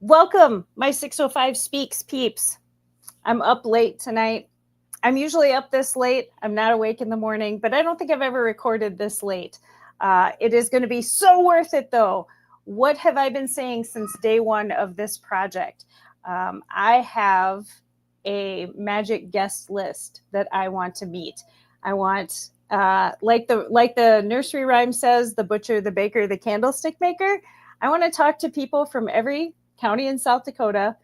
Welcome, my 605 Speaks peeps. I'm up late tonight. I'm usually up this late. I'm not awake in the morning, but I don't think I've ever recorded this late. It is going to be so worth it, though. What have I been saying since day one of this project? I have a magic guest list that I want to meet. I want, like the nursery rhyme says, the butcher, the baker, the candlestick maker. I want to talk to people from every county in South Dakota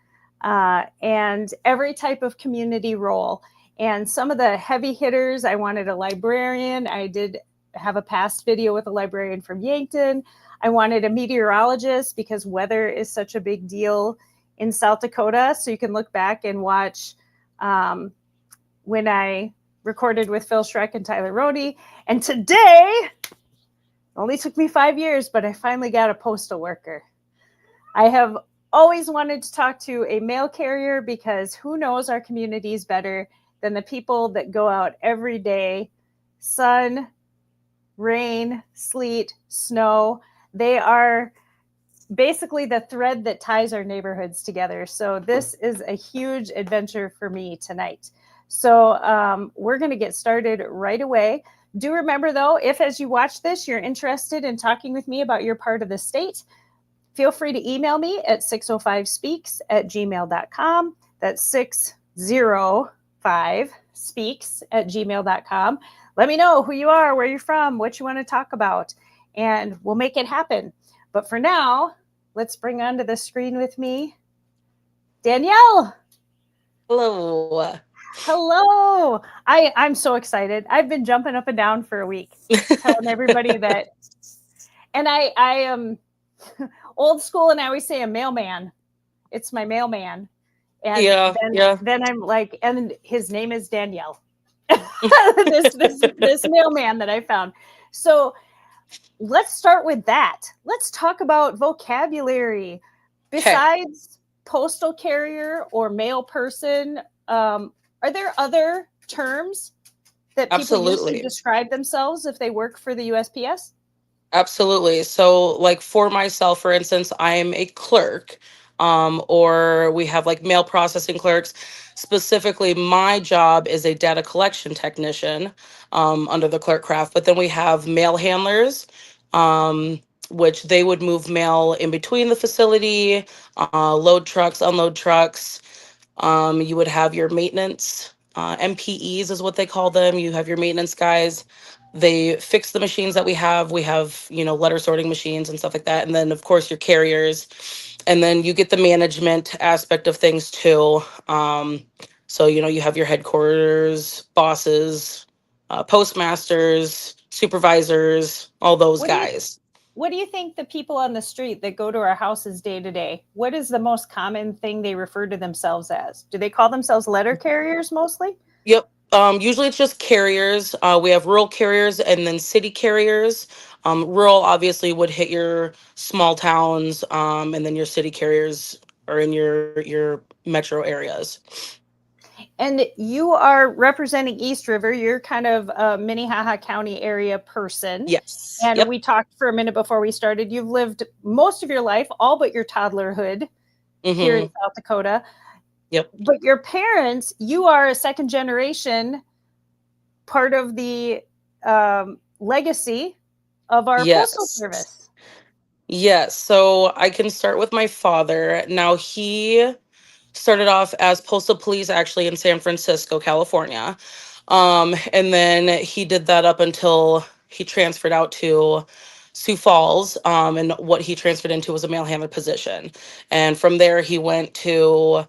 and every type of community role. And some of the heavy hitters, I wanted a librarian. I did have a past video with a librarian from Yankton. I wanted a meteorologist because weather is such a big deal in South Dakota. So you can look back and watch when I recorded with Phil Schreck and Tyler Rohde. And today, only took me 5 years, but I finally got a postal worker. I have always wanted to talk to a mail carrier because who knows our communities better than the people that go out every day, sun, rain, sleet, snow. They are basically the thread that ties our neighborhoods together. So this is a huge adventure for me tonight. So we're going to get started right away. Do remember, though, if as you watch this, you're interested in talking with me about your part of the state, feel free to email me at 605speaks@gmail.com. That's 605speaks@gmail.com. Let me know who you are, where you're from, what you want to talk about, and we'll make it happen. But for now, let's bring onto the screen with me Danielle. Hello. Hello. I'm so excited. I've been jumping up and down for a week, telling everybody that. And I am old school, and I always say a mailman. It's my mailman. And then I'm like, and his name is Danielle. this mailman that I found. So let's start with that. Let's talk about vocabulary. Besides postal carrier or mail person, are there other terms that people use to describe themselves if they work for the USPS? Absolutely. So, like for myself, for instance, I'm a clerk, or we have like mail processing clerks. Specifically, my job is a data collection technician under the clerk craft. But then we have mail handlers, which they would move mail in between the facility, load trucks, unload trucks. You would have your maintenance, MPEs is what they call them. You have your maintenance guys. They fix the machines that we have. We have, letter sorting machines and stuff like that. And then, of course, your carriers. And then you get the management aspect of things too. So, you have your headquarters, bosses, postmasters, supervisors, all those guys. What do you think the people on the street that go to our houses day to day, what is the most common thing they refer to themselves as? Do they call themselves letter carriers mostly? Yep. Usually it's just carriers. We have rural carriers and then city carriers. Rural obviously would hit your small towns, and then your city carriers are in your metro areas. And you are representing East River. You're kind of a Minnehaha County area person. Yes. And we talked for a minute before we started. You've lived most of your life, all but your toddlerhood, here in South Dakota. Yep. But your parents, you are a second generation part of the legacy of our postal service. Yes. So I can start with my father. Now, he started off as postal police actually in San Francisco, California. And then he did that up until he transferred out to Sioux Falls. And what he transferred into was a mail handler position. And from there, he went to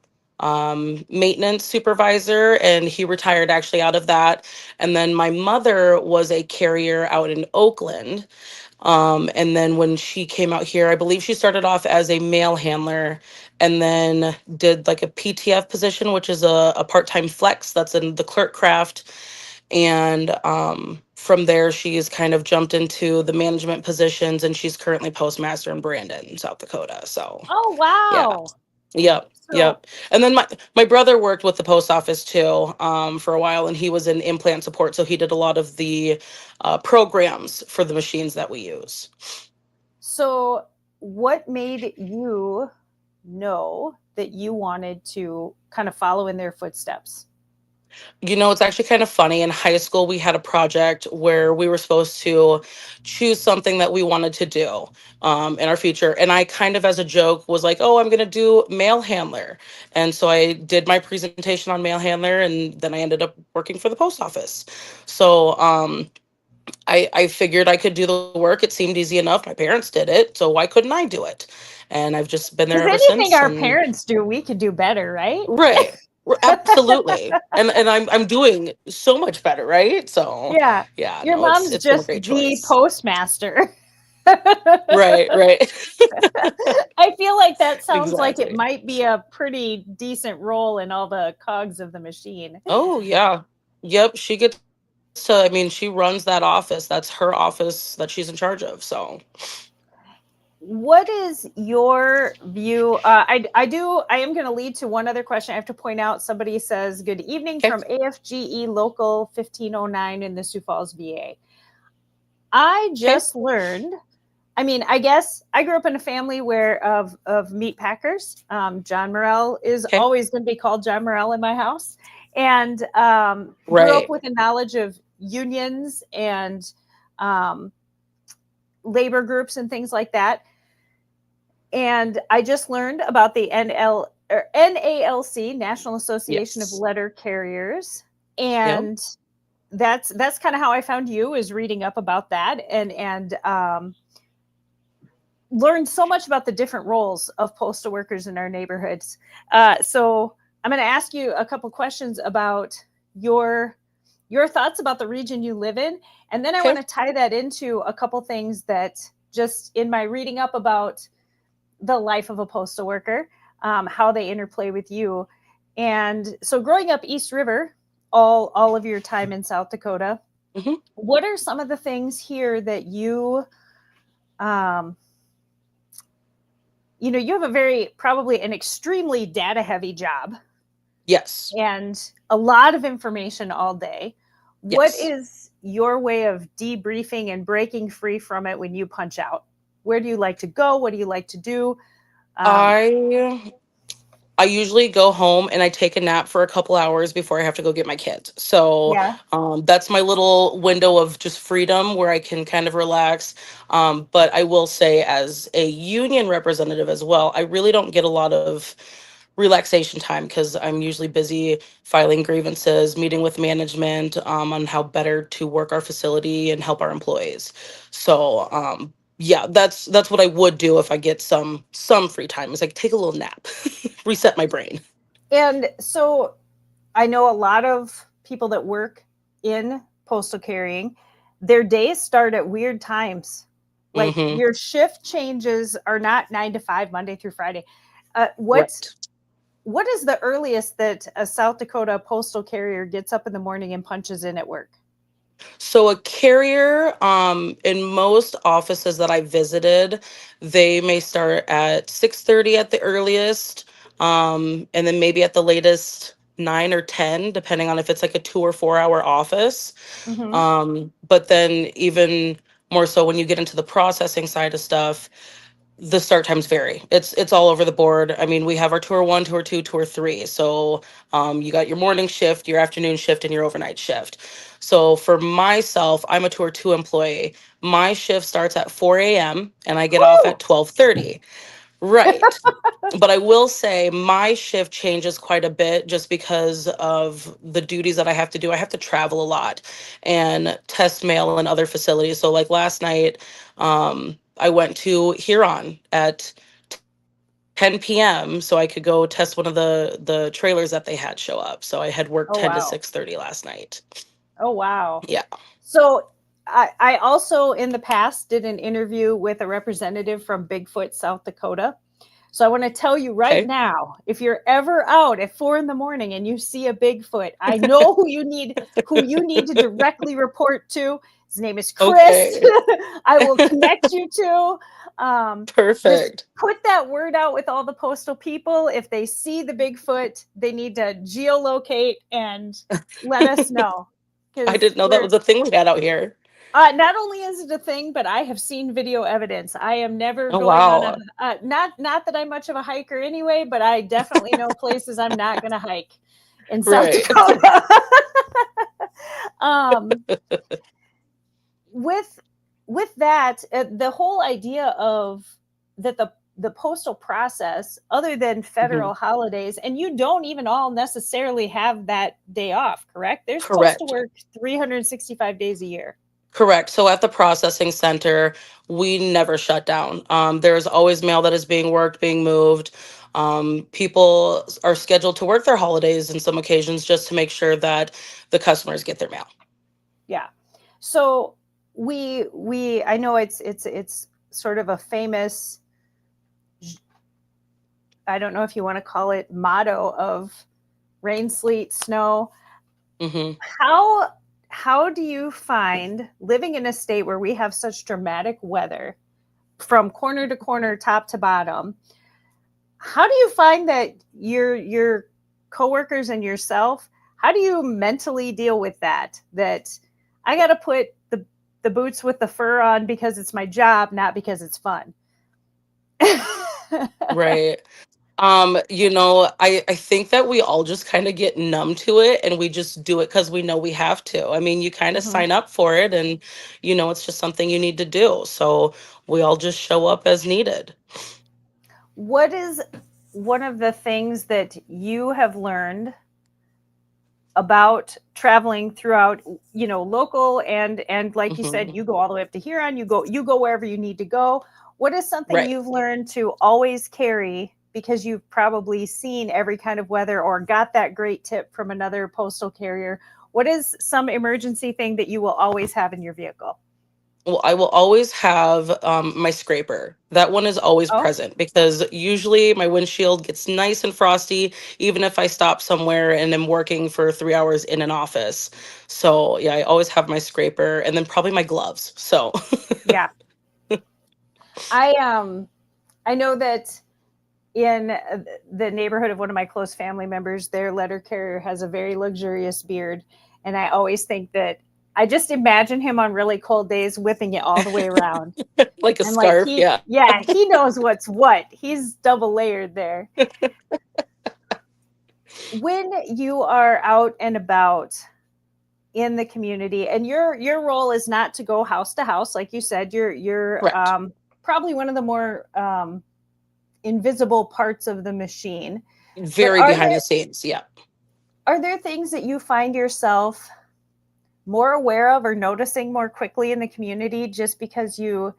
maintenance supervisor, and he retired actually out of that. And then my mother was a carrier out in Oakland. And then when she came out here, I believe she started off as a mail handler and then did like a PTF position, which is a part-time flex that's in the clerk craft. And from there, she's kind of jumped into the management positions, and she's currently postmaster in Brandon, South Dakota. So, oh, wow. Yeah. Yep. And then my brother worked with the post office too, for a while, and he was in implant support. So he did a lot of the programs for the machines that we use. So what made you know that you wanted to kind of follow in their footsteps? It's actually kind of funny. In high school, we had a project where we were supposed to choose something that we wanted to do in our future. And I kind of, as a joke, was like, oh, I'm going to do mail handler. And so I did my presentation on mail handler, and then I ended up working for the post office. So I figured I could do the work. It seemed easy enough. My parents did it. So why couldn't I do it? And I've just been there Because ever anything since. our And parents do, we could do better, right? right. Absolutely. And I'm doing so much better, right? So Yeah. yeah, Your no, it's mom's it's been a just great the choice. postmaster. Right, right. I feel like that sounds like it Exactly. might be a pretty decent role in all the cogs of the machine. Oh yeah. Yep, she gets to, I mean, she runs that office. That's her office that she's in charge of. So What is your view? I am going to lead to one other question. I have to point out somebody says, good evening okay. from AFGE Local 1509 in the Sioux Falls, VA. I Okay. just learned. I mean, I guess I grew up in a family where of meat packers. John Morrell is Okay. always going to be called John Morrell in my house, and grew up Right. with a knowledge of unions and um, labor groups and things like that. And I just learned about the NALC, National Association of Yes. Letter Carriers, Yep. and that's kind of how I found you, is reading up about that, and learned so much about the different roles of postal workers in our neighborhoods. So I'm going to ask you a couple questions about your your thoughts about the region you live in, and then I want Okay. to tie that into a couple things that just in my reading up about the life of a postal worker, how they interplay with you. And so, growing up East River, all of your time in South Dakota, Hmm. what are some of the things here that um, you have a very probably an extremely data heavy job Yes. and a lot of information all day. What Yes. is your way of debriefing and breaking free from it when you punch out? Where do you like to go? What do you like to do? Um, I I usually go home and I take a nap for a couple hours before I have to go get my kids. So yeah. that's my little window of just freedom where I can kind of relax. But I will say, as a union representative as well, I really don't get a lot of relaxation time because I'm usually busy filing grievances, meeting with management on how better to work our facility and help our employees. So yeah, that's what I would do if I get some free time. Is like take a little nap, reset my brain. And so I know a lot of people that work in postal carrying, their days start at weird times. Like Mm-hmm. your shift changes are not 9 to 5, Monday through Friday. Uh, what Right. what is the earliest that a South Dakota postal carrier gets up in the morning and punches in at work? So a carrier, in most offices that I visited, they may start at 6:30 at the earliest, and then maybe at the latest 9 or 10, depending on if it's like a 2 or 4 hour office. Mm-hmm. But then even more so when you get into the processing side of stuff, the start times vary. It's all over the board. I mean, we have our tour one, tour two, tour three. So you got your morning shift, your afternoon shift, and your overnight shift. So for myself, I'm a tour two employee. My shift starts at 4 a.m. and I get off at Woo! 12:30. Right. But I will say my shift changes quite a bit just because of the duties that I have to do. I have to travel a lot and test mail in other facilities. So like last night, I went to Huron at 10 p.m. so I could go test one of the trailers that they had show up. So I had worked Oh 10 to wow. 6:30 last night. Oh wow. Yeah. So I also in the past did an interview with a representative from Bigfoot, South Dakota. So I want to tell you right Okay. now, if you're ever out at 4 in the morning and you see a Bigfoot, I know who you need to directly report to. His name is Chris. Okay. I will connect you to. Just Perfect. put that word out with all the postal people. If they see the Bigfoot, they need to geolocate and let us know I because didn't know that was a thing we had out here. Not only is it a thing, but I have seen video evidence. I am never Oh going on a wow. not that I'm much of a hiker anyway, but I definitely know places I'm not going to hike in South Right. Dakota. um, with with that, the whole idea of that the postal process, other than Mhm. federal holidays, and you don't even all necessarily have that day off, correct? They're supposed to Correct. work 365 days a year. Correct. So at the processing center, we never shut down. There's always mail that is being worked, being moved. People are scheduled to work their holidays in some occasions just to make sure that the customers get their mail. Yeah. So we I know it's sort of a famous, I don't know if you want to call it, motto of rain, sleet, snow. Hmm. How how do you find living in a state where we have such dramatic weather from corner to corner, top to bottom? How do you find that your coworkers and yourself, how do you mentally deal with that? That I got to put the boots with the fur on because it's my job, not because it's fun. Right. I think that we all just kind of get numb to it and we just do it because we know we have to. I mean, you kind of Mhm. sign up for it and it's just something you need to do. So we all just show up as needed. What is one of the things that you have learned about traveling throughout, local and like you said, Hmm. you go all the way up to Huron, you go wherever you need to go. What is something Right. you've learned to always carry because you've probably seen every kind of weather or got that great tip from another postal carrier? What is some emergency thing that you will always have in your vehicle? Well, I will always have my scraper. That one is always Oh, present because usually my windshield gets nice and frosty, even if I stop somewhere and am working for 3 hours in an office. So, yeah, I always have my scraper and then probably my gloves. So, yeah. I know that in the neighborhood of one of my close family members, their letter carrier has a very luxurious beard. And I always think that I just imagine him on really cold days whipping it all the way around. like a I'm like, scarf. Yeah. yeah, he knows what's what. He's double layered there. When you are out and about in the community, and your role is not to go house to house, like you said, you're Correct. probably one of the more invisible parts of the machine. But Very behind the scenes. Yeah. are there things that you find yourself more aware of or noticing more quickly in the community just because you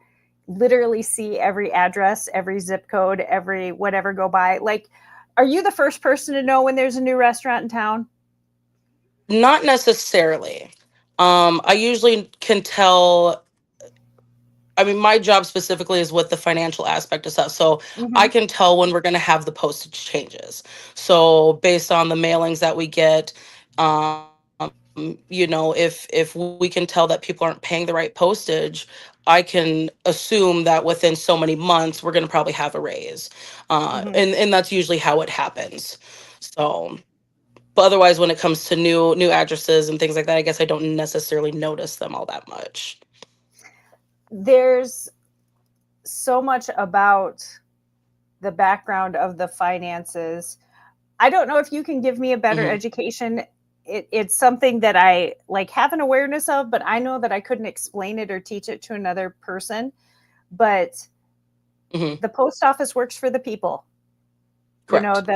literally see every address, every zip code, every whatever go by? Like, are you the first person to know when there's a new restaurant in town? Not necessarily. I usually can tell. I mean, my job specifically is with the financial aspect of stuff. So I Hmm. can tell when we're going to have the postage changes. So based on the mailings that we get, if we can tell that people aren't paying the right postage, I can assume that within so many months we're going to probably have a raise, Hmm. and that's usually how it happens. So, but otherwise, when it comes to new addresses and things like that, I guess I don't necessarily notice them all that much. There's so much about the background of the finances. I don't know if you can give me a better Hmm. education. It's something that I like have an awareness of, but I know that I couldn't explain it or teach it to another person. But Hmm. the post office works for the people. Correct.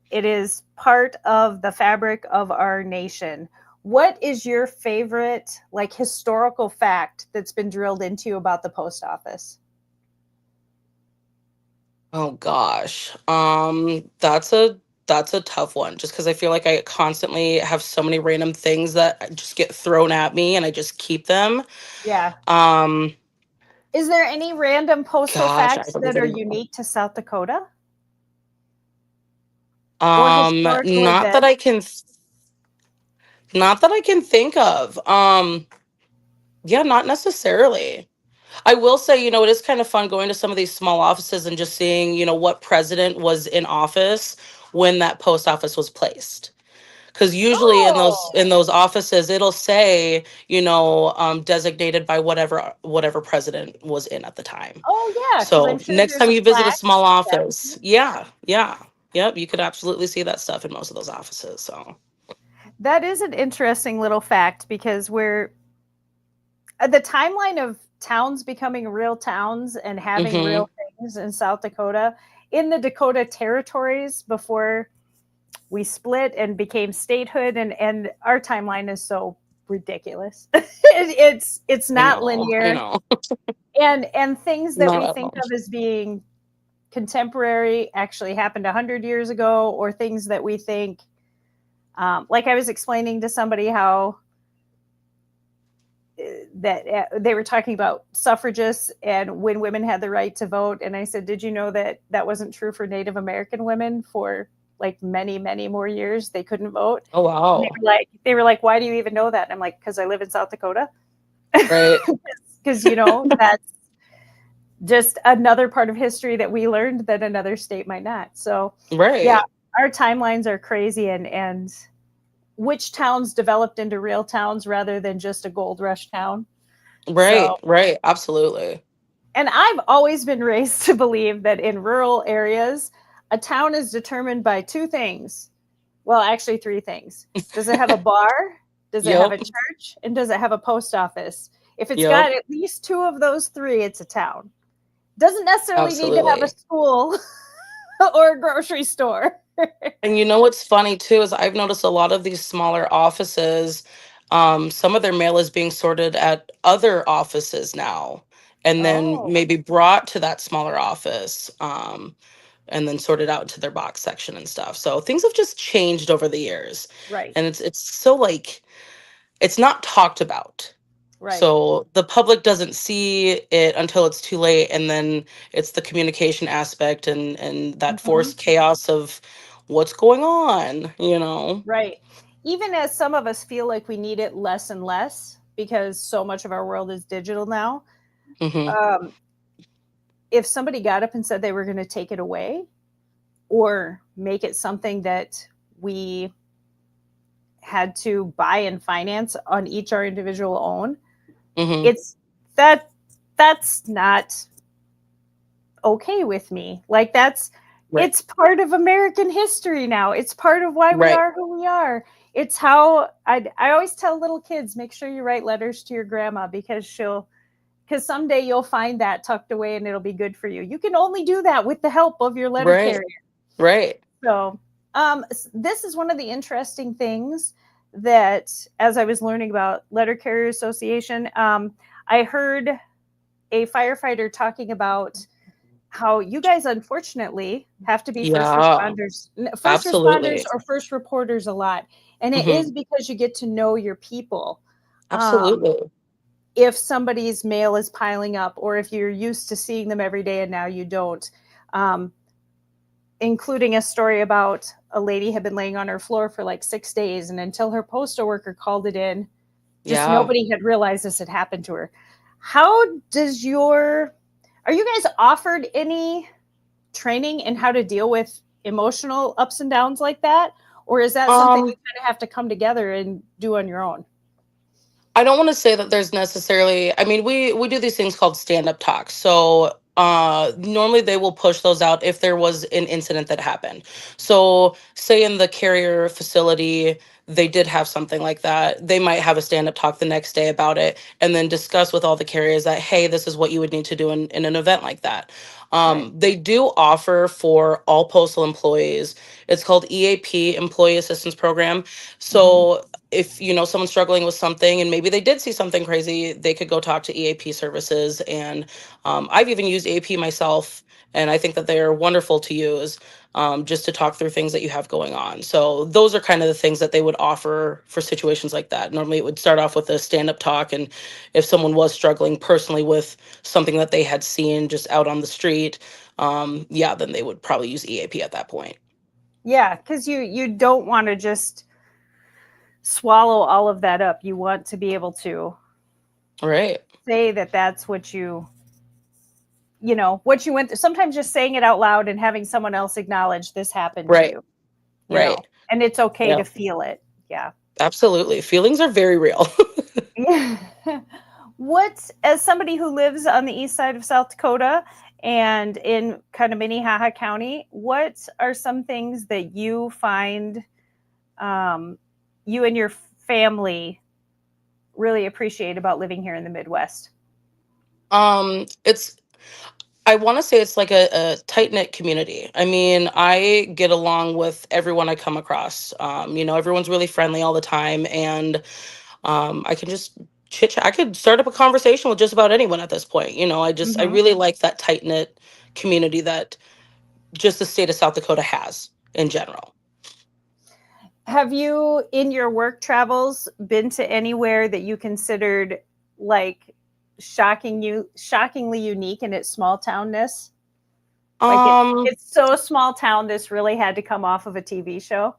It is part of the fabric of our nation. What is your favorite like historical fact that's been drilled into you about the post office? Oh gosh. That's a tough one just because I feel like I constantly have so many random things that just get thrown at me and I just keep them. Yeah. Um Is there any random postal gosh, I facts don't that are even know. unique to South Dakota or historically Not that been? I can think of. Yeah, not necessarily. I will say, it is kind of fun going to some of these small offices and just seeing, what president was in office when that post office was placed. because usually in Oh, those offices it'll say, designated by whatever president was in at the time. oh yeah, because I'm So sure next there's time a you visit a plaque. small That, office, yeah, yep, you could absolutely see that stuff in most of those offices. So that is an interesting little fact because we're the timeline of towns becoming real towns and having hmm real things in South Dakota, in the Dakota territories before we split and became statehood, and our timeline is so ridiculous. It's not I linear, know, and things that not we at think all. of as being contemporary actually happened 100 years ago, or things that we think, like I was explaining to somebody how that they were talking about suffragists and when women had the right to vote, and I said, did you know that that wasn't true for Native American women for like many more years? They couldn't vote. Oh And wow, they were like, why do you even know that? And I'm like, because I live in South Dakota. right, Because that's just another part of history that we learned that another state might not. So yeah, right, our timelines are crazy, and which towns developed into real towns rather than just a gold rush town. So, right, absolutely. and I've always been raised to believe that in rural areas, a town is determined by two things. Well, actually, three things. Does it have a bar? Does it have Yep, a church? And does it have a post office? If it's yep, got at least two of those three, it's a town. Doesn't necessarily need to have a absolutely. school or a grocery store. And you know what's funny too is I've noticed a lot of these smaller offices, some of their mail is being sorted at other offices now, and then Oh, maybe brought to that smaller office, and then sorted out into their box section and stuff. So things have just changed over the years, right, and it's so like it's not talked about. right. So the public doesn't see it until it's too late, and then it's the communication aspect and that Hmm. forced chaos of what's going on. Right. Even as some of us feel like we need it less and less because so much of our world is digital now, hmm um, if somebody got up and said they were going to take it away or make it something that we had to buy and finance on each our individual own, hmm it's that that's not okay with me. Like Right. it's part of American history now. It's part of why we Right. are who we are. It's how I always tell little kids, make sure you write letters to your grandma because someday you'll find that tucked away and it'll be good for you. You can only do that with the help of your letter Right. carrier. Right. So, this is one of the interesting things that, as I was learning about Letter Carrier Association, I heard a firefighter talking about how you guys unfortunately have to be Yeah. first responders Absolutely. or first reporters a lot, and it hmm is because you get to know your people. Um, Absolutely. if somebody's mail is piling up, or if you're used to seeing them every day and now you don't. Um, Including a story about a lady had been laying on her floor for like 6 days, and until her postal worker called it in, just Yeah. nobody had realized this had happened to her. How does your Are you guys offered any training in how to deal with emotional ups and downs like that, or is that something you Um, kind of have to come together and do on your own? I don't want to say that there's necessarily, I mean, we do these things called stand-up talks. So normally they will push those out if there was an incident that happened. So say in the carrier facility they did have something like that, they might have a stand-up talk the next day about it and then discuss with all the carriers that, hey, this is what you would need to do in an event like that. Right. They do offer for all postal employees, it's called EAP, Employee Assistance Program. Mm-hmm. So if someone's struggling with something and maybe they did see something crazy, they could go talk to EAP services. And I've even used EAP myself, and I think that they're wonderful to use, just to talk through things that you have going on. So those are kind of the things that they would offer for situations like that. Normally it would start off with a stand-up talk, and if someone was struggling personally with something that they had seen just out on the street, yeah, then they would probably use EAP at that point. Yeah, because you don't want to just swallow all of that up. You want to be able to Right. say that that's what you went through. Sometimes just saying it out loud and having someone else acknowledge this happened to Right. you, Right. and it's okay Yeah. to feel it. Yeah. Absolutely. Feelings are very real. Yeah. What, as somebody who lives on the east side of South Dakota and in kind of Minnehaha County, what are some things that you find um, you and your family really appreciate about living here in the Midwest? It's I want to say it's like a tight knit community. I mean, I get along with everyone I come across. Everyone's really friendly all the time, and I can just chit chat. I could start up a conversation with just about anyone at this point. I Hmm. really like that tight knit community that just the state of South Dakota has in general. Have you, in your work travels, been to anywhere that you considered like shockingly unique in its small townness? Like Um, it's so small town. This really had to come off of a TV show.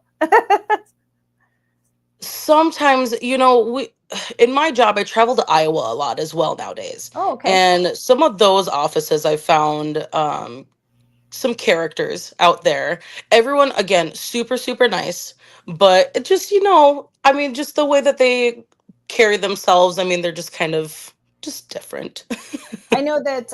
Sometimes, we in my job I travel to Iowa a lot as well nowadays. Oh, okay. And some of those offices I found some characters out there. Everyone again, super super nice, but it just, I mean just the way that they carry themselves, I mean they're just kind of just different. I know that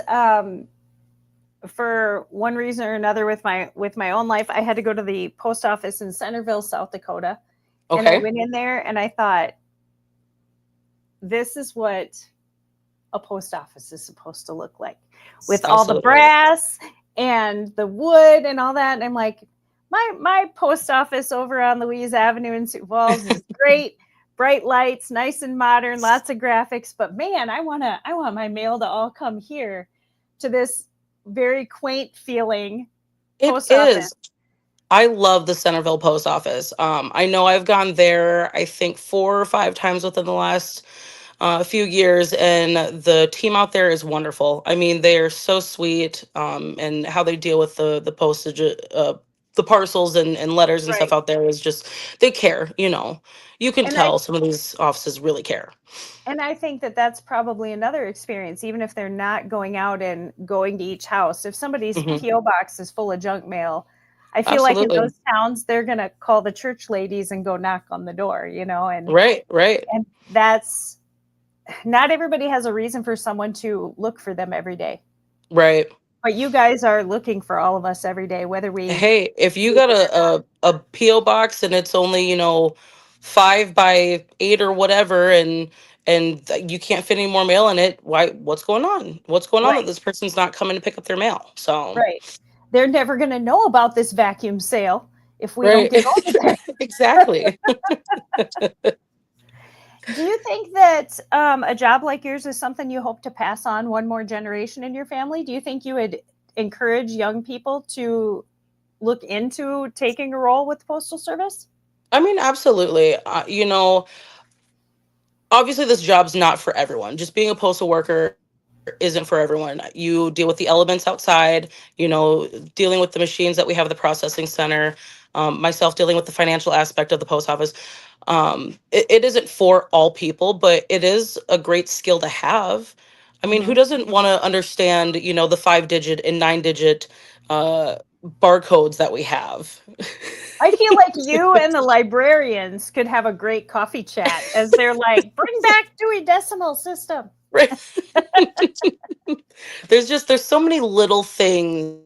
for one reason or another with my own life, I had to go to the post office in Centerville, South Dakota, and I Okay. went in there and I thought, this is what a post office is supposed to look like, with all the Absolutely. brass and the wood and all that. And I'm like, my post office over on Louise Avenue in Sioux Falls is great, bright lights, nice and modern, lots of graphics. But man, I want my mail to all come here to this very quaint feeling It post office. is. I love the Centerville post office. I know I've gone there, I think 4 or 5 times within the last few years, and the team out there is wonderful. I mean, they are so sweet, and how they deal with the postage, the parcels and letters and stuff Right. out there is just they care. You can And I tell some of these offices really care. and I think that that's probably another experience, even if they're not going out and going to each house. If somebody's Hmm. PO box is full of junk mail, I feel like in Absolutely. those towns they're gonna call the church ladies and go knock on the door, Right. Right. and that's, not everybody has a reason for someone to look for them every day. Right. But you guys are looking for all of us every day, whether we Hey, if you see got it or a PO box and it's only 5 by 8 or whatever, and you can't fit any more mail in it, why? What's going on? What's going not. on that Right, this person's not coming to pick up their mail? So, right. They're never gonna know about this vacuum sale if we don't right, get over there. exactly. Do you think that a job like yours is something you hope to pass on one more generation in your family? Do you think you would encourage young people to look into taking a role with the Postal Service? I mean, absolutely. Obviously this job's not for everyone. Just being a postal worker isn't for everyone. You deal with the elements outside, dealing with the machines that we have at the processing center, myself dealing with the financial aspect of the post office. It isn't for all people, but it is a great skill to have. I mean, who Hmm. doesn't want to understand, the 5 digit and 9 digit uh, barcodes that we have? I feel like you and the librarians could have a great coffee chat as they're like, bring back Dewey Decimal System. Right. There's so many little things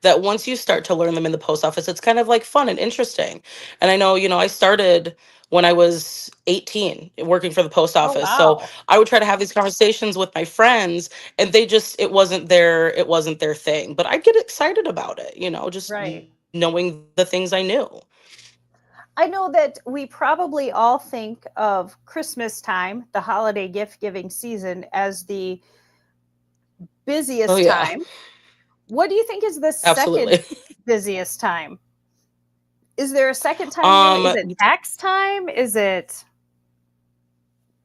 that once you start to learn them in the post office, it's kind of like fun and interesting. And I know, I started when I was 18 working for the post Oh, office. So wow. I would try to have these conversations with my friends, and it wasn't their thing. But I'd get excited about it, just Right. knowing the things I knew. I know that we probably all think of Christmas time, the holiday gift giving season, as the Oh busiest yeah, time. What do you think is the second absolutely. busiest time? Is there a second time you Um, is it tax time? Is it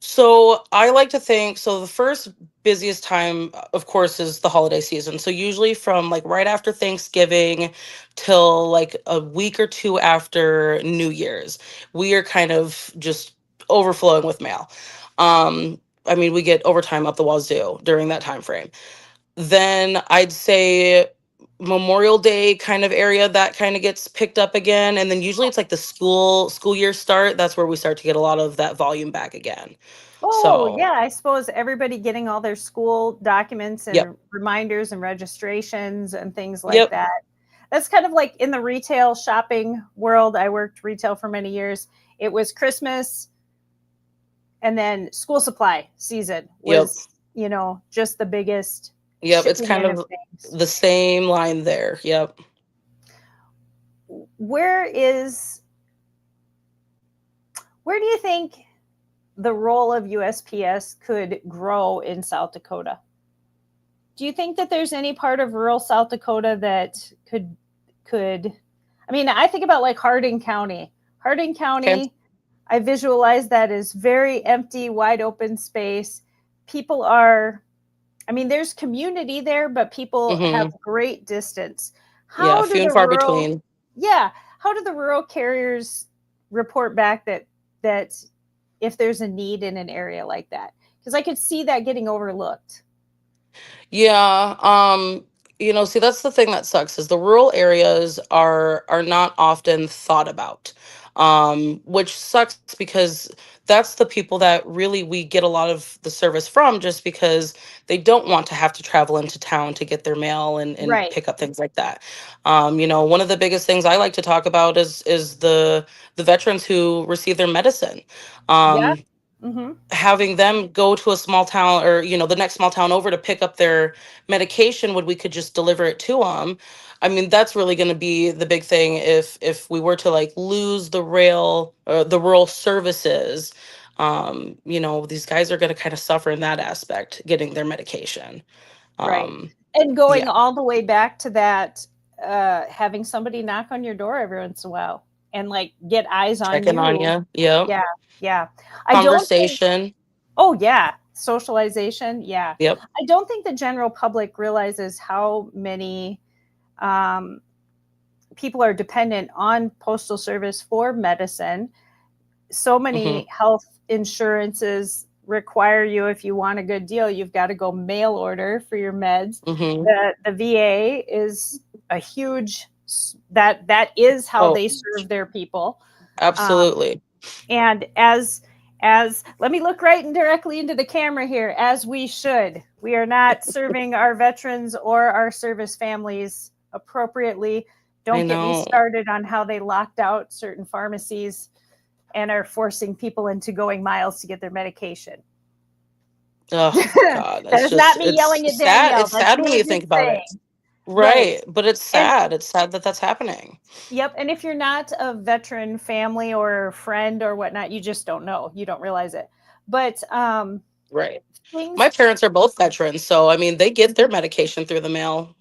So I like to think so the first busiest time, of course, is the holiday season. So usually from like right after Thanksgiving till like a week or two after New Year's, we are kind of just overflowing with mail. I mean, we get overtime up the wazoo during that time frame. Then I'd say Memorial Day kind of area that kind of gets picked up again, and then usually it's like the school year start. That's where we start to get a lot of that volume back again. Oh, So, yeah, I suppose everybody getting all their school documents yep, and reminders and registrations and things like yep, that. That's kind of like in the retail shopping world. I worked retail for many years. It was Christmas, and then school supply season yep, was, just the biggest yep. It's shipping kind in of of things. the same line there. Yep. Where is where do you think the role of USPS could grow in South Dakota? Do you think that there's any part of rural South Dakota that could I mean, I think about like Hardin County. Hardin Okay. County, I visualize that as very empty, wide open space. People are I mean, there's community there, but people have Mm-hmm. great distance. Yeah. How do Few and the far rural between. Yeah, how do the rural carriers report back that if there's a need in an area like that? Because I could see that getting overlooked. Yeah, see, that's the thing that sucks is the rural areas are not often thought about. Which sucks because that's the people that really we get a lot of the service from just because they don't want to have to travel into town to get their mail and Right. pick up things like that. One of the biggest things I like to talk about is the veterans who receive their medicine. Yeah. Um, Mhm. Having them go to a small town or the next small town over to pick up their medication when we could just deliver it to them. I mean, that's really going to be the big thing if we were to like lose the rural services. These guys are going to kind of suffer in that aspect getting their medication. Right. um And going yeah, all the way back to that, having somebody knock on your door every once in a while and like get eyes on checking on you. you. Yep. Yeah. Yeah. I don't think Conversation. Oh, yeah. Socialization. Yeah. Yep. I don't think the general public realizes how many um, people are dependent on postal service for medicine. So Hmm. many health insurances require you, if you want a good deal, you've got to go mail order for your meds. Hmm. The VA is a huge that is how Oh, they serve their people. Um, absolutely. and as let me look right and directly into the camera here, as we should. We are not serving our veterans or our service families appropriately. I Don't get me know. started on how they locked out certain pharmacies and are forcing people into going miles to get their medication. Oh That God, that's is not just me yelling at it's sad. Danielle. It's That's sad when me you think just about it. saying. Right. Right, but it's And sad. It's sad that that's happening. yep. And if you're not a veteran family or friend or whatnot, you just don't know. You don't realize it. But Right. My things parents are both veterans, so I mean, they get their medication through the mail.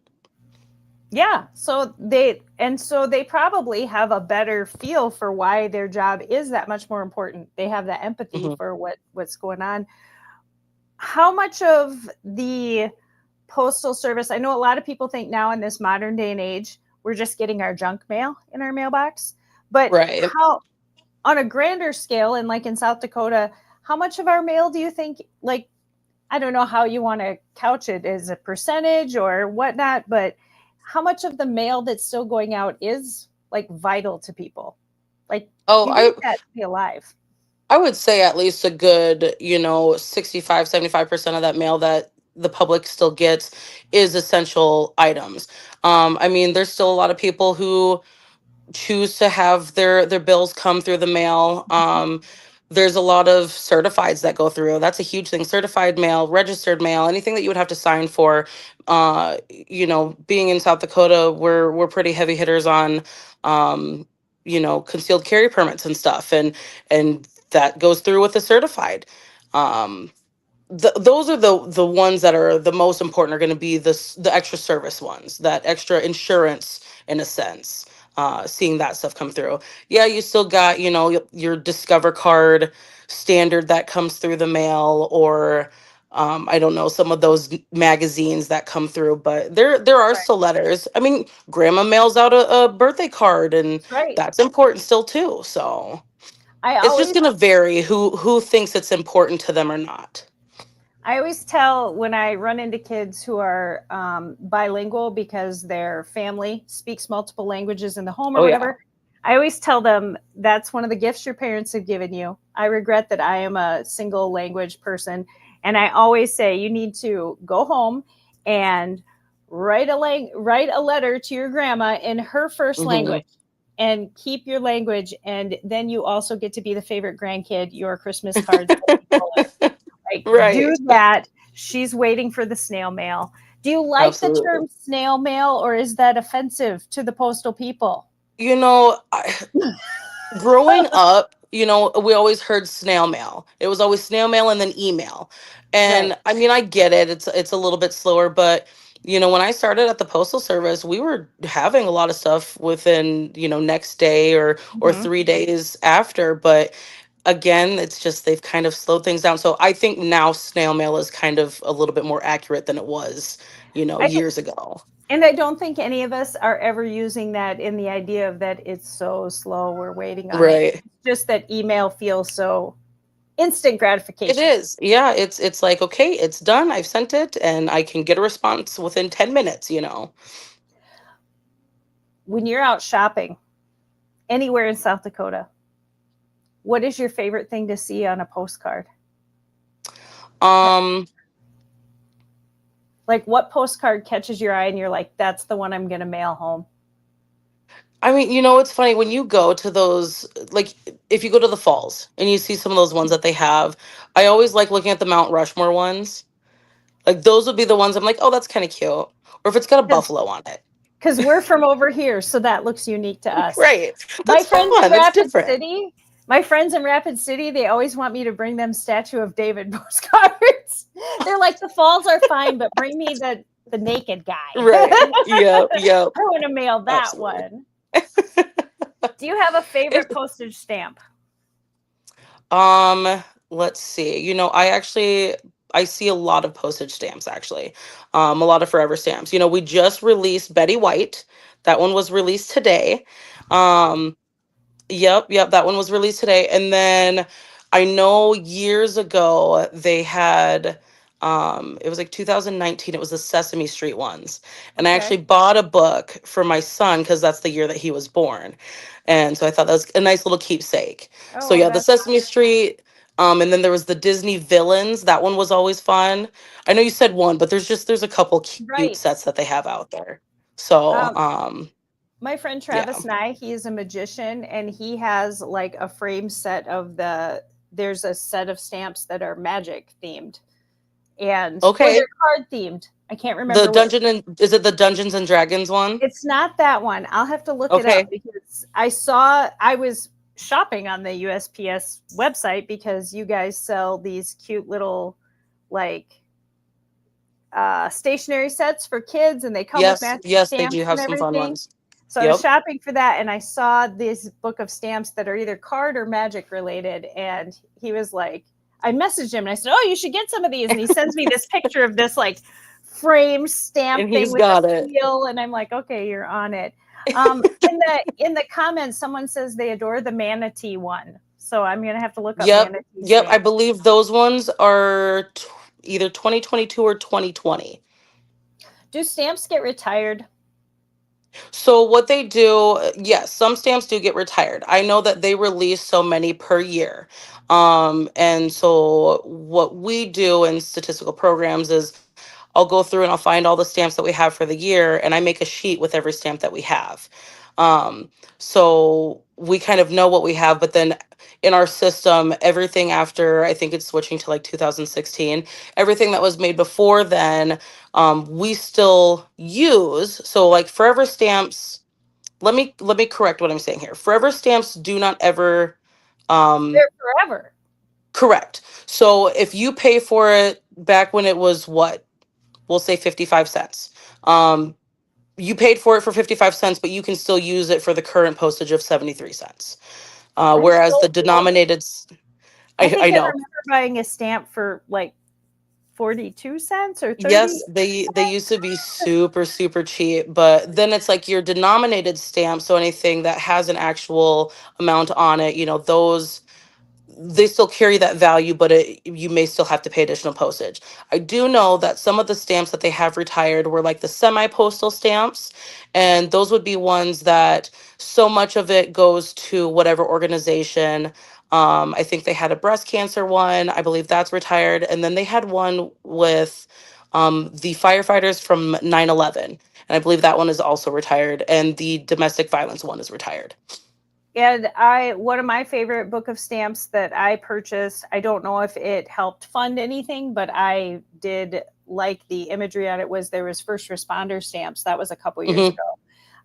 Yeah, so they probably have a better feel for why their job is that much more important. They have that empathy Hmm. for what's going on. How much of the postal service, I know a lot of people think now in this modern day and age, we're just getting our junk mail in our mailbox. But Right. how on a grander scale and like in South Dakota, how much of our mail do you think, like, I don't know how you want to couch it as a percentage or whatnot, but how much of the mail that's still going out is like vital to people? Like Oh, you I need that to be alive. I would say at least a good, 65, 75% of that mail that the public still gets is essential items. I mean, there's still a lot of people who choose to have their bills come through the mail. There's a lot of certifieds that go through. That's a huge thing. Certified mail, registered mail, anything that you would have to sign for. Being in South Dakota, we're pretty heavy hitters on concealed carry permits and stuff, and that goes through with the certified. Um, those are the ones that are the most important, are going to be the extra service ones, that extra insurance in a sense. Seeing that stuff come through. Yeah, you still got your Discover card standard that comes through the mail, or I don't know, some of those magazines that come through, but there are Right. still letters. I mean, grandma mails out a birthday card, and Right. that's important still too. So I it's just always going to vary who thinks it's important to them or not. I always tell when I run into kids who are bilingual because their family speaks multiple languages in the home or Oh yeah. whatever. I always tell them that's one of the gifts your parents have given you. I regret that I am a single language person. And I always say you need to go home and write a letter to your grandma in her first Hmm. language and keep your language. And then you also get to be the favorite grandkid your Christmas cards will be full of. Like, do Right. that. She's waiting for the snail mail. Do you like the Absolutely. term snail mail or is that offensive to the postal people? You know, growing up, we always heard snail mail. It was always snail mail and then email. Right. And I mean, I get it. It's a little bit slower, but when I started at the postal service, we were having a lot of stuff within, next day or Mhm. 3 days after, but again, it's just they've kind of slowed things down. So I think now snail mail is kind of a little bit more accurate than it was, I think, years ago. and I don't think any of us are ever using that in the idea of that it's so slow, we're waiting on it. Right. Just that email feels so instant It gratification. is. Yeah, it's like, okay, it's done. I've sent it and I can get a response within 10 minutes. When you're out shopping anywhere in South Dakota, what is your favorite thing to see on a postcard? Um, Like, what postcard catches your eye and you're like, that's the one I'm going to mail home? I mean, it's funny when you go to those, like if you go to the falls and you see some of those ones that they have, I always like looking at the Mount Rushmore ones. Like those would be the ones I'm like, oh, that's kind of cute. Or if it's got a Because buffalo on it. we're from over here, so that looks unique to us. Right. My That's friends in fun. That's Rapid different. City, my friends in Rapid City, they always want me to bring them Statue of David postcards. They're like, the falls are fine, but bring me the naked guy. Right. I Yep. Yep. want to mail that Absolutely. one. Do you have a favorite It, postage stamp? Um, let's see. I see a lot of postage stamps actually. A lot of forever stamps. We just released Betty White. That one was released today. Um, yep, yep, that one was released today. And then I know years ago they had it was like 2019, it was the Sesame Street ones. And I Okay. actually bought a book for my son because that's the year that he was born. And so I thought that was a nice little keepsake. So Oh, yeah, the that's Sesame Street, and then there was the Disney Villains. That one was always fun. I know you said one, but there's a couple cute right. sets that they have out there. So, Um, my friend yeah. Travis Nye, he is a magician and he has like a frame set of there's a set of stamps that are magic themed and or they're Okay. card themed. I can't The remember what. dungeon and is it the Dungeons and Dragons one? It's not that one. I'll have to look it up Okay. because I was shopping on the USPS website because you guys sell these cute little like stationery sets for kids and they come with Yes, matching yes, they stamps do and have some fun everything. ones. So I was Yep. shopping for that and I saw this book of stamps that are either card or magic related. And he was like, I messaged him and I said, oh, you should get some of these. And he sends me this picture of this like frame stamp And thing he's with a got it. seal. And I'm like, okay, you're on it. In the comments, someone says they adore the manatee one. So I'm gonna have to look up Yep. manatee Yep, I stamp. believe those ones are either 2022 or 2020. Do stamps get retired? So what they do, yes, some stamps do get retired. I know that they release so many per year. And so what we do in statistical programs is I'll go through and I'll find all the stamps that we have for the year and I make a sheet with every stamp that we have. Um, so we kind of know what we have, but then in our system, everything after I think it's switching to like 2016, everything that was made before then, we still use. So like forever stamps, let me correct what I'm saying here. Forever stamps do not ever um They're forever. correct. So if you pay for it back when it was what, we'll say 55 cents. Um you paid for it for 55 cents, but you can still use it for the current postage of 73 cents. I'm Whereas the so old. denominated, I I think I know. remember buying a stamp for like 42 cents or 30. Yes, they used to be super super cheap, but then it's like your denominated stamp, so anything that has an actual amount on it, those they still carry that value, but you may still have to pay additional postage. I do know that some of the stamps that they have retired were like the semi-postal stamps, and those would be ones that so much of it goes to whatever organization. I think they had a breast cancer one. I believe that's retired, and then they had one with the firefighters from 9/11, and I believe that one is also retired, and the domestic violence one is retired. And one of my favorite book of stamps that I purchased, I don't know if it helped fund anything, but I did like the imagery on it, there was first responder stamps. That was a couple years Hmm. ago.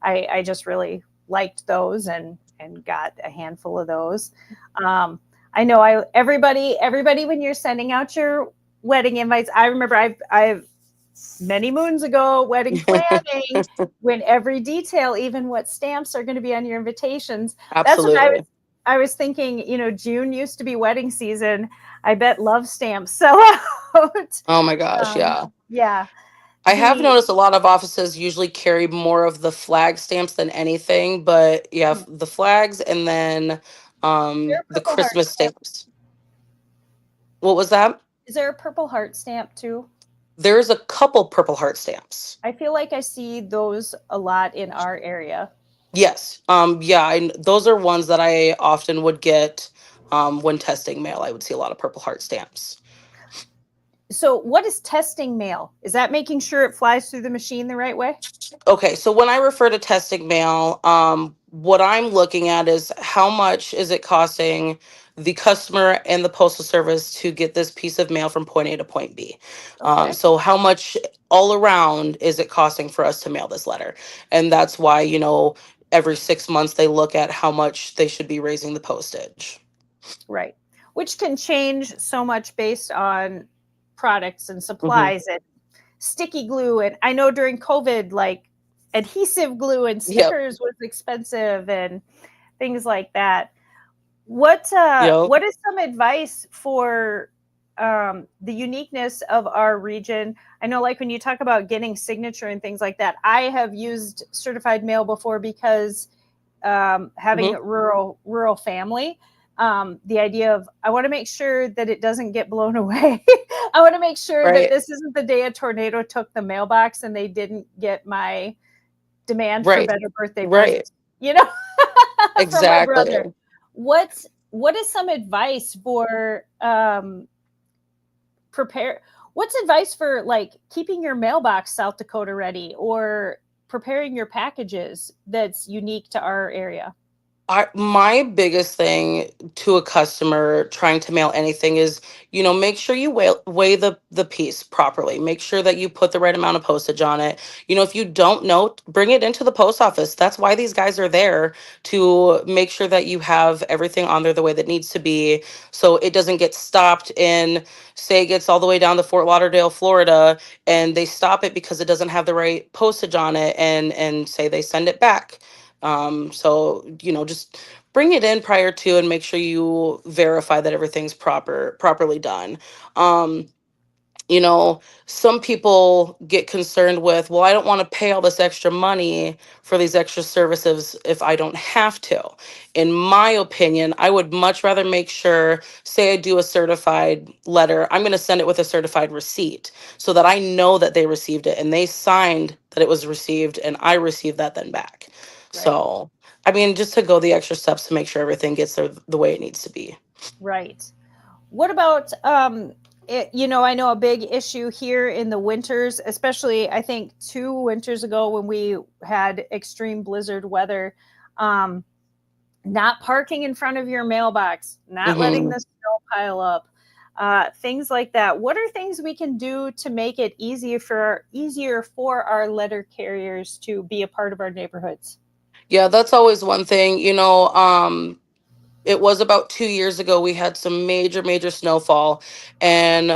I just really liked those and got a handful of those. I know everybody when you're sending out your wedding invites, I remember I've many moons ago, wedding planning, when every detail, even what stamps are going to be on your invitations. That's what Absolutely. I was thinking. June used to be wedding season. I bet love stamps sell out. Oh my gosh, yeah. Yeah. I have The noticed a lot of offices usually carry more of the flag stamps than anything, but yeah, the flags and then there a the purple heart Christmas stamp? stamps. What was that? Is there a purple heart stamp too? There's a couple Purple Heart stamps. I feel like I see those a lot in our area. Yes. Yeah, those are ones that I often would get when testing mail. I would see a lot of Purple Heart stamps. So, what is testing mail? Is that making sure it flies through the machine the right way? Okay, so when I refer to testing mail, what I'm looking at is how much is it costing the customer and the postal service to get this piece of mail from point A to point B. Okay. So how much all around is it costing for us to mail this letter? And that's why, every 6 months they look at how much they should be raising the postage. Right. Which can change so much based on products and Hmm. supplies and sticky glue. And I know during COVID, like adhesive glue and Yep. stickers was expensive and things like that. Yep. What is some advice for the uniqueness of our region? I know, like when you talk about getting signature and things like that, I have used certified mail before because having Hmm. a rural family, the idea of I want to make sure that it doesn't get blown away. I want to make sure that Right. this isn't the day a tornado took the mailbox and they didn't get my demand for Right. better birthday Right. presents, you know, from my brother. Exactly. What what is some advice for prepare? What's advice for like keeping your mailbox South Dakota ready or preparing your packages that's unique to our area? My biggest thing to a customer trying to mail anything is, make sure you weigh the piece properly. Make sure that you put the right amount of postage on it. If you don't know, bring it into the post office. That's why these guys are there, to make sure that you have everything on there the way that needs to be, so it doesn't get stopped in, say it gets all the way down to Fort Lauderdale, Florida, and they stop it because it doesn't have the right postage on it, and say they send it back. So, just bring it in prior to, and make sure you verify that everything's properly done. Um, you know, some people get concerned with, well, I don't want to pay all this extra money for these extra services if I don't have to. In my opinion, I would much rather make sure, say I do a certified letter, I'm going to send it with a certified receipt so that I know that they received it and they signed that it was received, and I received that then back. Right. So, I mean, just to go the extra steps to make sure everything gets there the way it needs to be. Right. What about I know a big issue here in the winters, especially I think 2 winters ago when we had extreme blizzard weather, um, not parking in front of your mailbox, not letting Hmm. the snow pile up, things like that. What are things we can do to make it easier for our letter carriers to be a part of our neighborhoods? Yeah, that's always one thing. It was about 2 years ago we had some major snowfall, and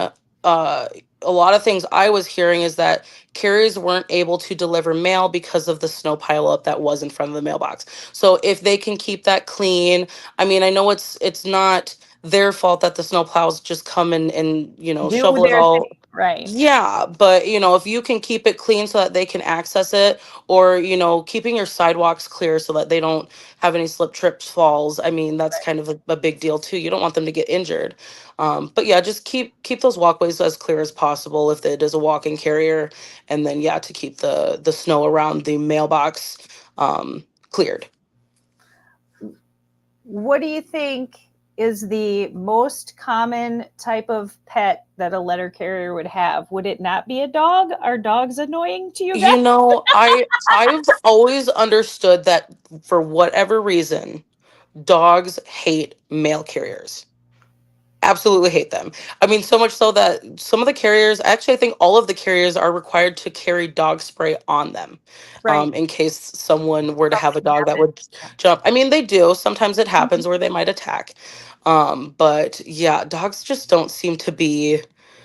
a lot of things I was hearing is that carriers weren't able to deliver mail because of the snow pileup that was in front of the mailbox. So if they can keep that clean, I mean, I know it's not their fault that the snow plows just come and Do shovel it their all. thing. Right. Yeah, but if you can keep it clean so that they can access it, or keeping your sidewalks clear so that they don't have any slip, trips, falls. I mean, that's kind of a big deal too. You don't want them to get injured. But yeah, just keep those walkways as clear as possible if it is a walking carrier, and then yeah, to keep the snow around the mailbox cleared. What do you think is the most common type of pet that a letter carrier would have? Would it not be a dog? Are dogs annoying to you guys? I've always understood that for whatever reason, dogs hate mail carriers. Absolutely hate them. I mean, so much so that some of the carriers, actually, I think all of the carriers are required to carry dog spray on them, Right. in case someone were to have a Something dog that would happens. jump. I mean, they do. Sometimes it Mhm. happens where they might attack. But yeah, dogs just don't seem to be.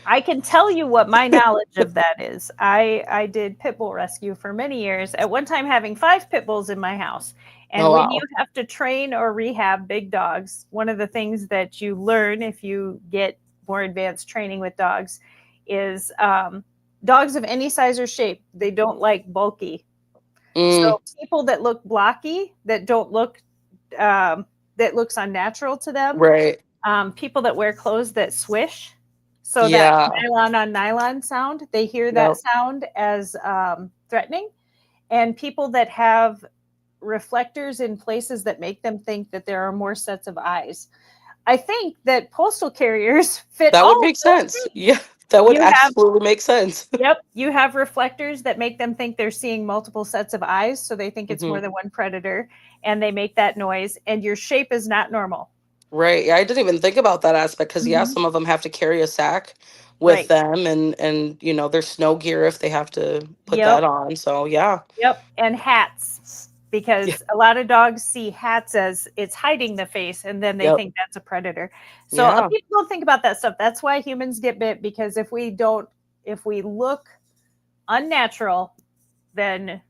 I can tell you what my knowledge of that is. I did pit bull rescue for many years. At one time, having 5 pit bulls in my house. Oh And when you wow. have to train or rehab big dogs, one of the things that you learn if you get more advanced training with dogs is dogs of any size or shape, they don't like bulky. Mm, So people that look blocky, that don't look, um, that looks unnatural to them, right. people that wear clothes that swish, so that Yeah. nylon on nylon sound, they hear that Yep. sound as threatening. And people that have reflectors in places that make them think that there are more sets of eyes. I think that postal carriers fit That would all of make those sense. things. Yeah, that would You have, absolutely make sense. yep, you have reflectors that make them think they're seeing multiple sets of eyes, so they think it's more hmm than one predator, and they make that noise, and your shape is not normal. Right. Yeah, I didn't even think about that aspect because yeah, Mhm. some of them have to carry a sack with Right. them, and their snow gear if they have to put that Yep. on. So yeah. Yep, and hats, Yeah. because a lot of dogs see hats as it's hiding the face, and then they Yep. think that's a predator. So Yeah. people don't think about that stuff. That's why humans get bit, because if we look unnatural, then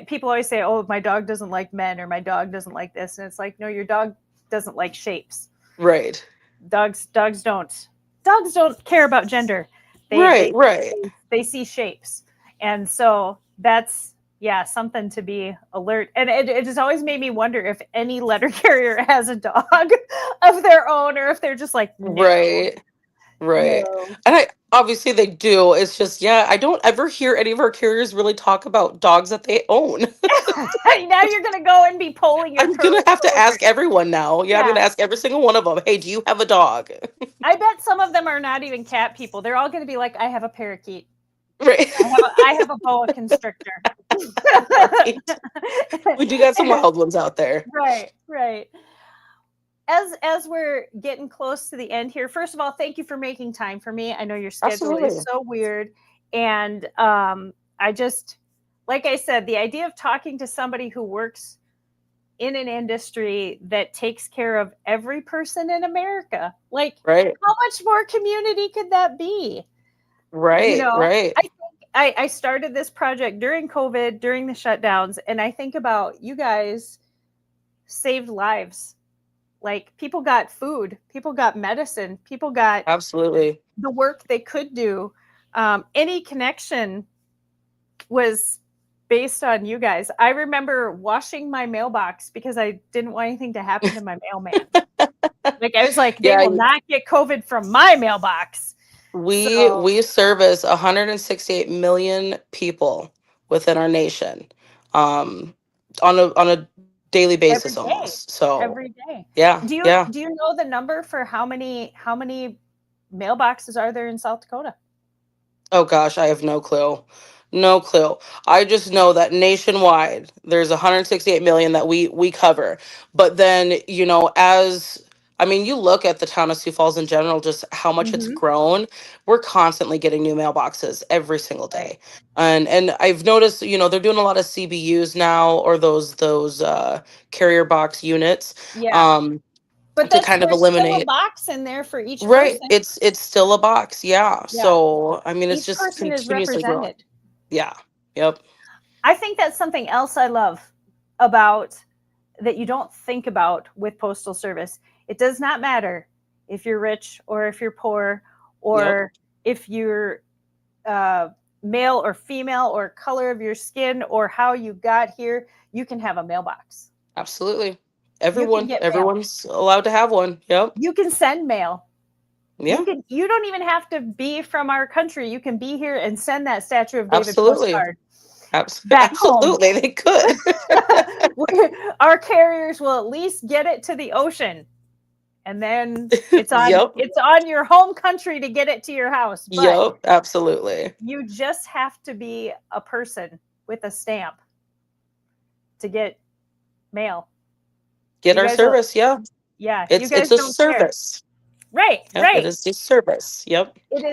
people always say, "Oh, my dog doesn't like men," or "My dog doesn't like this," and it's like, no, your dog doesn't like shapes. Right. Dogs don't care about gender. They Right. they Right. they see shapes, and so that's, yeah, something to be alert. And it has always made me wonder if any letter carrier has a dog of their own, or if they're just like, no, Right. Right. no. And I obviously they do. It's just yeah, I don't ever hear any of our carriers really talk about dogs that they own. Now you're gonna go and be polling your I'm gonna current have to coworkers. ask everyone now. Yeah, I'm Yeah, gonna ask every single one of them. Hey, do you have a dog? I bet some of them are not even cat people. They're all gonna be like, I have a parakeet. Right. I have a boa constrictor. Right. We do got some wild ones out there. Right, right. As we're getting close to the end here, first of all, thank you for making time for me. I know your schedule is Absolutely. so weird, and I just, like I said, the idea of talking to somebody who works in an industry that takes care of every person in America, like, Right. how much more community could that be? You Right. know, Right. I think I started this project during COVID, during the shutdowns, and I think about you guys saved lives. Like, people got food, people got medicine, people got Absolutely. the work they could do. Any connection was based on you guys. I remember washing my mailbox because I didn't want anything to happen to my mailman. Like, I was like, they Yeah, will not get COVID from my mailbox. So we service 168 million people within our nation, um, on a daily every basis day, almost. So every day. yeah, Do you yeah. do you know the number for how many mailboxes are there in South Dakota? Oh gosh, I have no clue. No clue. I just know that nationwide there's 168 million that we cover. But then, as I mean, you look at the town of Sioux Falls in general, just how much it's Mm-hmm. grown. We're constantly getting new mailboxes every single Right. day. And I've noticed, they're doing a lot of CBUs now, or those carrier box units, Yeah. um, But to that's kind of there's still a eliminate. box in there for each Right. person. It's still a box. Yeah. Yeah. So, I mean, it's Each just person is continuously growing. represented. Yeah. Yep. I think that's something else I love about, that you don't think about with postal service. It does not matter if you're rich or if you're poor, Yep. or if you're male or female or color of your skin or how you got here, you can have a mailbox. Absolutely. You can get mail. Everyone's allowed to have one. Yep. You can send mail. Yeah. You don't even have to be from our country. You can be here and send that Statue of David Absolutely. postcard back home. Absolutely. They could. Our carriers will at least get it to the ocean. And then it's Yep. on your home country to get it to your house. But Yep. Absolutely. you just have to be a person with a stamp to get mail. Get You our guys will, service. Yeah. yeah, you It's guys a don't care. service. Right, Yep. It right. is a service. Yep. It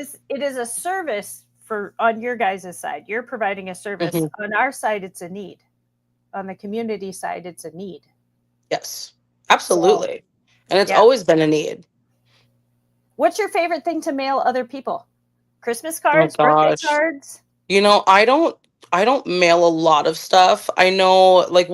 is a service for on your guys' side. You're providing a service. Mhm. On our side, it's a need. On the community side, it's a need. Yes. So Absolutely. And it's yeah. always been a need. What's your favorite thing to mail other people? Christmas Oh cards, birthday gosh. cards? You know, I don't mail a lot of stuff. I know like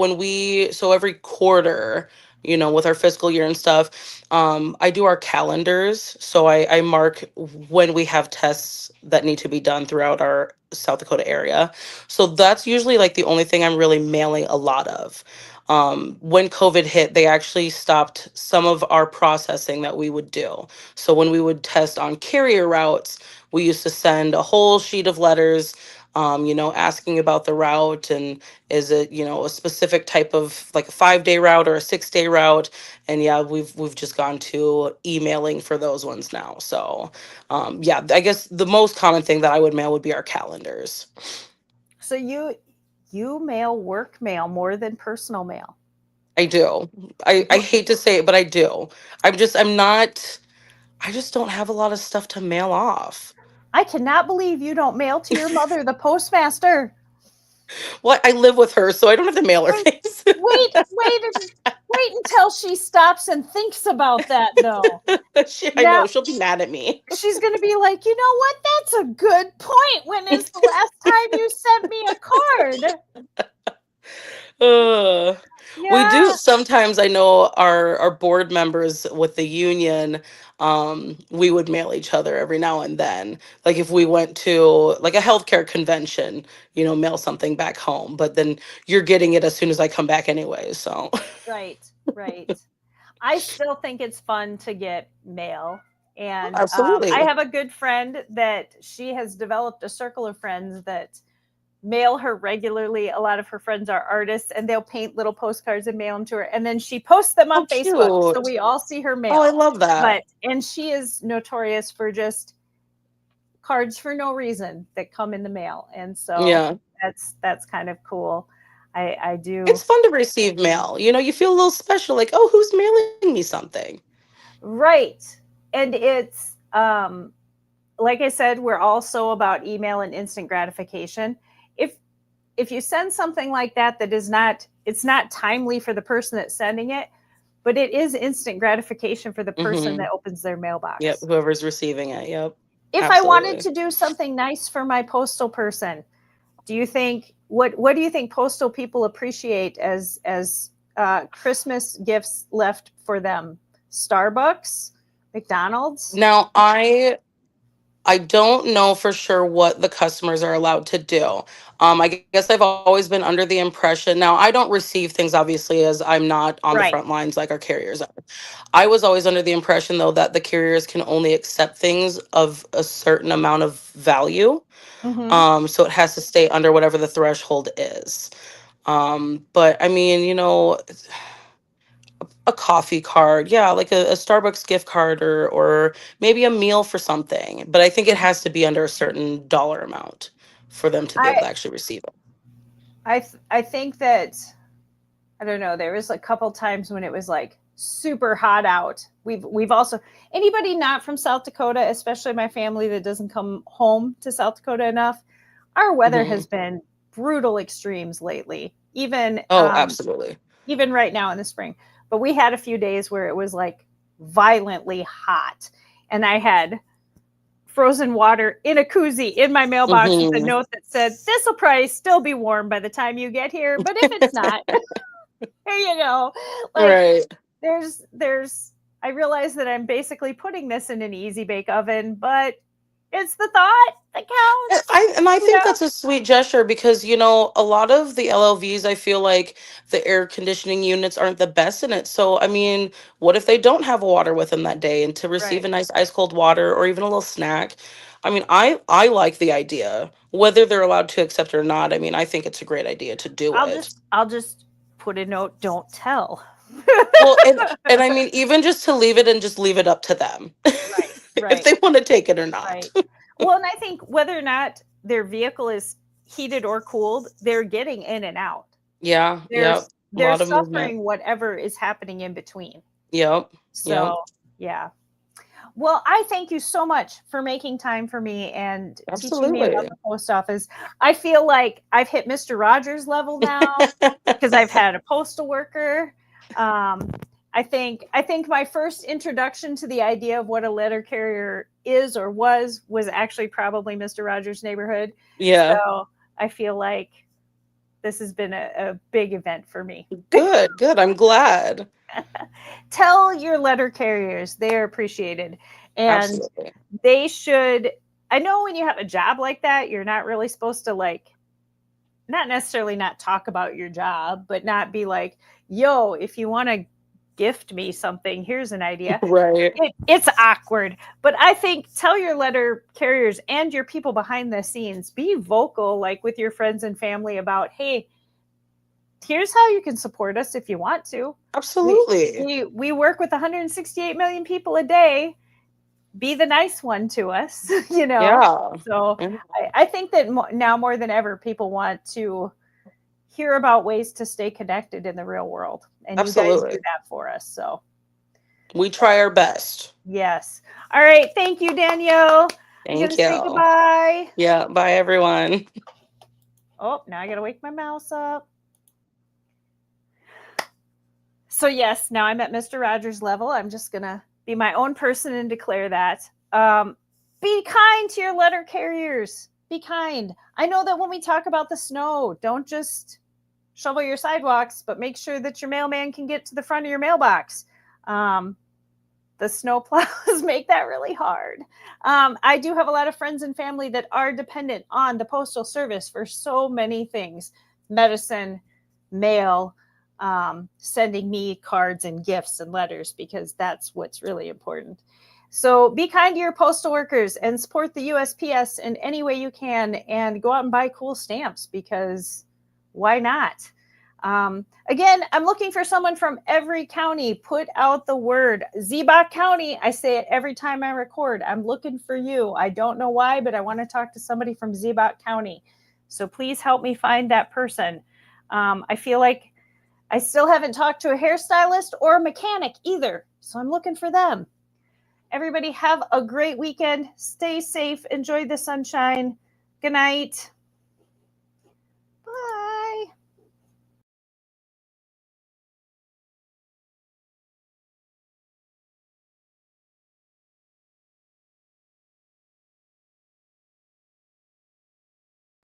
so every quarter, with our fiscal year and stuff, I do our calendars. So I mark when we have tests that need to be done throughout our South Dakota area. So that's usually like the only thing I'm really mailing a lot of. When COVID hit, they actually stopped some of our processing that we would do. So when we would test on carrier routes, we used to send a whole sheet of letters, asking about the route and is it, a specific type of like a 5-day route or a 6-day route. And yeah, we've just gone to emailing for those ones now. So yeah, I guess the most common thing that I would mail would be our calendars. So you mail work mail more than personal mail. I do. I hate to say it, but I do. I just don't have a lot of stuff to mail off. I cannot believe you don't mail to your mother, the postmaster. Well, I live with her, so I don't have to mail her Wait, things. wait until she stops and thinks about that, though. I Now know she'll be mad at me. she's going to be like, you know what? That's a good point. When is the last time you sent me a card? Uh, we do Yeah, sometimes. I know our board members with the union, we would mail each other every now and then. Like if we went to like a healthcare convention, mail something back home. But then you're getting it as soon as I come back anyway. So right, right. I still think it's fun to get mail. And I absolutely. have a good friend that she has developed a circle of friends that mail her regularly. A lot of her friends are artists and they'll paint little postcards and mail them to her. And then she posts them Oh, on Facebook. So cute. we all see her Oh, I mail. love that. And she is notorious for just cards for no reason that come in the mail. And so Yeah. that's kind of cool. I do. It's fun to receive mail. You feel a little special, like, oh, who's mailing me something? Right. And it's like I said, we're also about email and instant gratification. If you send something like that is not, it's not timely for the person that's sending it, but it is instant gratification for the person Mm-hmm. that opens their Yep. mailbox. Whoever's receiving it. Yep. If I wanted Absolutely. to do something nice for my postal person, do you think what do you think postal people appreciate as Christmas gifts left for them? Starbucks, McDonald's? Now, I don't know for sure what the customers are allowed to do. I guess I've always been under the impression. Now, I don't receive things obviously as I'm not on the Right. front lines like our carriers are. I was always under the impression though that the carriers can only accept things of a certain amount of value. Mm-hmm. So it has to stay under whatever the threshold is. But I mean, a coffee card, yeah, like a Starbucks gift card or maybe a meal for something. But I think it has to be under a certain dollar amount for them to be able I to actually receive it. I think that I don't know. There was a couple times when it was like super hot out. We've also anybody not from South Dakota, especially my family that doesn't come home to South Dakota enough. Our weather Hmm. has been brutal extremes lately. Oh, absolutely. Even right now in the spring. But we had a few days where it was like violently hot, and I had frozen water in a koozie in my mailbox with a Hmm. note that said, "This will probably still be warm by the time you get here, but if it's not, here you go." Like Right. there's I realize that I'm basically putting this in an easy bake oven, but It's the thought that counts. I You think know? that's a sweet gesture because you know a lot of the LLVs I feel like the air conditioning units aren't the best in it. So I mean, what if they don't have water with them that day and to receive Right. a nice ice cold water or even a little snack? I mean, I like the idea. Whether they're allowed to accept it or not, I mean, I think it's a great idea to do it. I'll just put a note, don't tell. Well, and I mean even just to leave it and just leave it up to them Right, if right, they want to take it or not. right. Well, and I think whether or not their vehicle is heated or cooled, they're getting in and out. Yeah, They're yep. A they're lot of movement. suffering whatever is happening in between. Yep. Yep. So, yeah. Well, I thank you so much for making time for me and teaching me about Absolutely. the post office. I feel like I've hit Mr. Rogers level now because I've had a postal worker. Um, I think my first introduction to the idea of what a letter carrier is or was actually probably Mr. Rogers' neighborhood. Yeah. So I feel like this has been a big event for me. Good, good. I'm glad. Tell your letter carriers they are appreciated, and Absolutely. they should. I know when you have a job like that, you're not really supposed to like not necessarily not talk about your job, but not be like, yo, if you want to gift me something, here's an idea. Right. It's awkward, but I think tell your letter carriers and your people behind the scenes, be vocal, like with your friends and family about, hey, here's how you can support us if you want to. We Absolutely. we work with 168 million people a day. Be the nice one to us, you know. Yeah. So Yeah. I think that now more than ever, people want to hear about ways to stay connected in the real world, and you guys do Absolutely. that for us. So We try our best. yes. All right. Thank you, Danielle. You gonna Thank say you. goodbye? Yeah. Bye, everyone. Oh, now I gotta wake my mouse up. So yes, now I'm at Mr. Rogers level. I'm just gonna be my own person and declare that. Be kind to your letter carriers. Be kind. I know that when we talk about the snow, don't just shovel your sidewalks, but make sure that your mailman can get to the front of your mailbox. The snow plows make that really hard. I do have a lot of friends and family that are dependent on the postal service for so many things: medicine, mail, sending me cards and gifts and letters, because that's what's really important. So be kind to your postal workers and support the USPS in any way you can, and go out and buy cool stamps, because why not? Again, I'm looking for someone from every county. Put out the word. Ziebach County, I say it every time I record. I'm looking for you. I don't know why, but I want to talk to somebody from Ziebach County. So please help me find that person. I feel like I still haven't talked to a hairstylist or a mechanic either. So I'm looking for them. Everybody have a great weekend. Stay safe. Enjoy the sunshine. Good night.